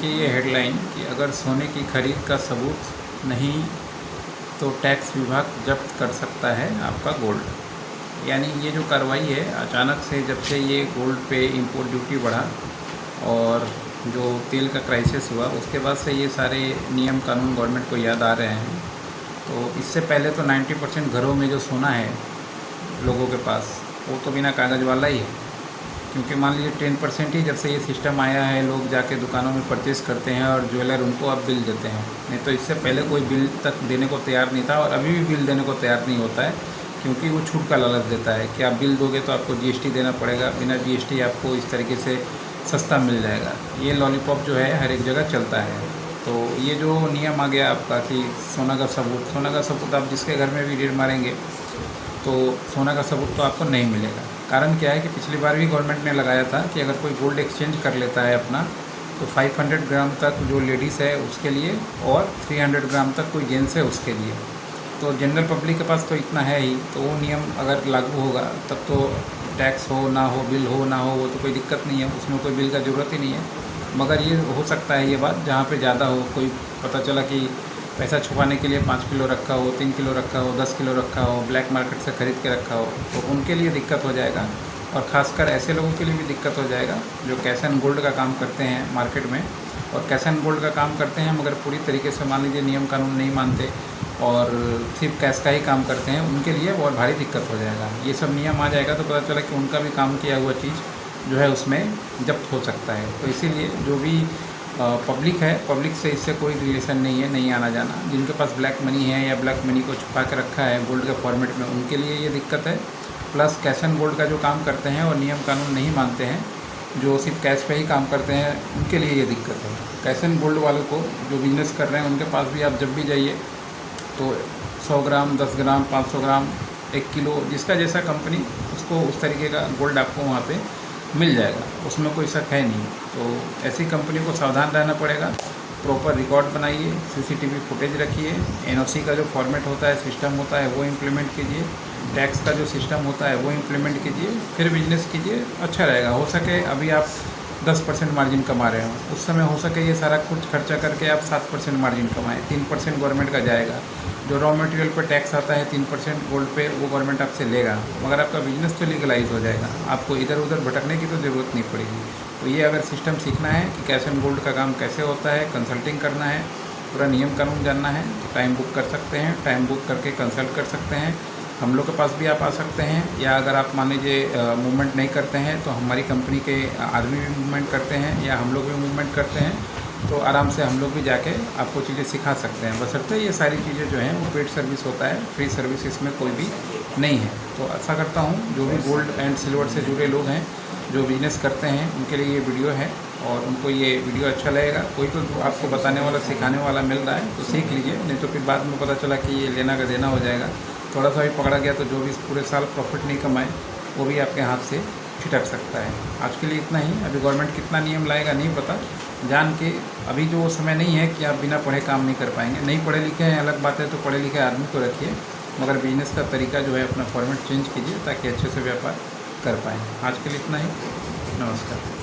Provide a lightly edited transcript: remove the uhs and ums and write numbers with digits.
देखिए ये हेडलाइन कि अगर सोने की खरीद का सबूत नहीं तो टैक्स विभाग जब्त कर सकता है आपका गोल्ड। यानी ये जो कार्रवाई है अचानक से, जब से ये गोल्ड पे इंपोर्ट ड्यूटी बढ़ा और जो तेल का क्राइसिस हुआ, उसके बाद से ये सारे नियम कानून गवर्नमेंट को याद आ रहे हैं। तो इससे पहले तो 90% घरों में जो सोना है लोगों के पास, वो तो बिना कागज़ वाला ही है। क्योंकि मान लीजिए 10% ही जब से ये सिस्टम आया है, लोग जाके दुकानों में परचेज़ करते हैं और ज्वेलर उनको अब बिल देते हैं। नहीं तो इससे पहले कोई बिल तक देने को तैयार नहीं था और अभी भी बिल देने को तैयार नहीं होता है, क्योंकि वो छूट का लालच देता है कि आप बिल दोगे तो आपको जीएसटी देना पड़ेगा, बिना जीएसटी आपको इस तरीके से सस्ता मिल जाएगा। ये लॉलीपॉप जो है हर एक जगह चलता है। तो ये जो नियम आ गया आपका कि सोना का सबूत आप जिसके घर में भी रेड मारेंगे तो सोना का सबूत तो आपको नहीं मिलेगा। कारण क्या है कि पिछली बार भी गवर्नमेंट ने लगाया था कि अगर कोई गोल्ड एक्सचेंज कर लेता है अपना, तो 500 ग्राम तक जो लेडीज़ है उसके लिए और 300 ग्राम तक कोई जेंट्स है उसके लिए। तो जनरल पब्लिक के पास तो इतना है ही, तो वो नियम अगर लागू होगा तब तो टैक्स हो ना हो, बिल हो ना हो, वो तो कोई दिक्कत नहीं है, उसमें कोई बिल का ज़रूरत ही नहीं है। मगर ये हो सकता है ये बात जहाँ पे ज़्यादा हो, कोई पता चला कि पैसा छुपाने के लिए 5 किलो रखा हो, 3 किलो रखा हो, 10 किलो रखा हो, ब्लैक मार्केट से ख़रीद के रखा हो, तो उनके लिए दिक्कत हो जाएगा। और ख़ासकर ऐसे लोगों के लिए भी दिक्कत हो जाएगा जो कैश एंड गोल्ड का काम करते हैं मार्केट में, और कैश एंड गोल्ड का काम करते हैं मगर पूरी तरीके से मान लीजिए नियम कानून नहीं मानते और सिर्फ कैश का ही काम करते हैं, उनके लिए बहुत भारी दिक्कत हो जाएगा। ये सब नियम आ जाएगा तो पता चला कि उनका भी काम किया हुआ चीज़ जो है उसमें जब्त हो सकता है। तो इसीलिए जो भी पब्लिक है, पब्लिक से इससे कोई रिलेशन नहीं है, नहीं आना जाना। जिनके पास ब्लैक मनी है या ब्लैक मनी को छुपा के रखा है गोल्ड के फॉर्मेट में, उनके लिए ये दिक्कत है। प्लस कैश एंड गोल्ड का जो काम करते हैं और नियम कानून नहीं मानते हैं, जो सिर्फ कैश पे ही काम करते हैं, उनके लिए ये दिक्कत है। कैश एंड गोल्ड वालों को जो बिज़नेस कर रहे हैं उनके पास भी आप जब भी जाइए तो 100 ग्राम, 10 ग्राम, 500 ग्राम, 1 किलो, जिसका जैसा कंपनी, उसको उस तरीके का गोल्ड आपको वहाँ पे मिल जाएगा, उसमें कोई शक है नहीं। तो ऐसी कंपनी को सावधान रहना पड़ेगा। प्रॉपर रिकॉर्ड बनाइए, सीसीटीवी फुटेज रखिए, एनओसी का जो फॉर्मेट होता है, सिस्टम होता है, वो इम्प्लीमेंट कीजिए, टैक्स का जो सिस्टम होता है वो इम्प्लीमेंट कीजिए, फिर बिजनेस कीजिए, अच्छा रहेगा। हो सके अभी आप 10% मार्जिन कमा रहे हो, उस समय हो सके ये सारा कुछ खर्चा करके आप 7% मार्जिन कमाएँ, 3% गवर्नमेंट का जाएगा। जो रॉ मटेरियल पर टैक्स आता है 3% गोल्ड पे, वो गवर्नमेंट आपसे लेगा, मगर आपका बिजनेस तो लीगलाइज हो जाएगा, आपको इधर उधर भटकने की तो ज़रूरत नहीं पड़ेगी। तो ये अगर सिस्टम सीखना है कि कैश एंड गोल्ड का काम कैसे होता है, कंसल्टिंग करना है, पूरा नियम कानून जानना है, तो टाइम बुक कर सकते हैं, टाइम बुक करके कंसल्ट कर सकते हैं। हम लोग के पास भी आप आ सकते हैं, या अगर आप मान लीजिए मूवमेंट नहीं करते हैं तो हमारी कंपनी के आदमी भी मूवमेंट करते हैं या हम लोग भी मूवमेंट करते हैं, तो आराम से हम लोग भी जाके आपको चीज़ें सिखा सकते हैं। बशर्ते ये सारी चीज़ें जो हैं वो पेड सर्विस होता है, फ्री सर्विस इसमें कोई भी नहीं है। तो ऐसा करता हूँ जो भी गोल्ड एंड सिल्वर से जुड़े लोग हैं, जो बिज़नेस करते हैं, उनके लिए ये वीडियो है और उनको ये वीडियो अच्छा लगेगा। कोई तो आपको बताने वाला, सिखाने वाला मिल रहा है तो सीख लीजिए, नहीं तो फिर बाद में पता चला कि ये लेना का देना हो जाएगा, थोड़ा सा भी पकड़ा गया तो जो भी पूरे साल प्रॉफिट नहीं कमाए वो भी आपके हाथ से छिटक सकता है। आज के लिए इतना ही। अभी गवर्नमेंट कितना नियम लाएगा नहीं पता, जान के अभी जो समय नहीं है कि आप बिना पढ़े काम नहीं कर पाएंगे। नहीं पढ़े लिखे हैं अलग बात है, तो पढ़े लिखे आदमी को रखिए, मगर बिजनेस का तरीका जो है अपना फॉर्मेट चेंज कीजिए ताकि अच्छे से व्यापार कर पाएँ। आज के लिए इतना ही। नमस्कार।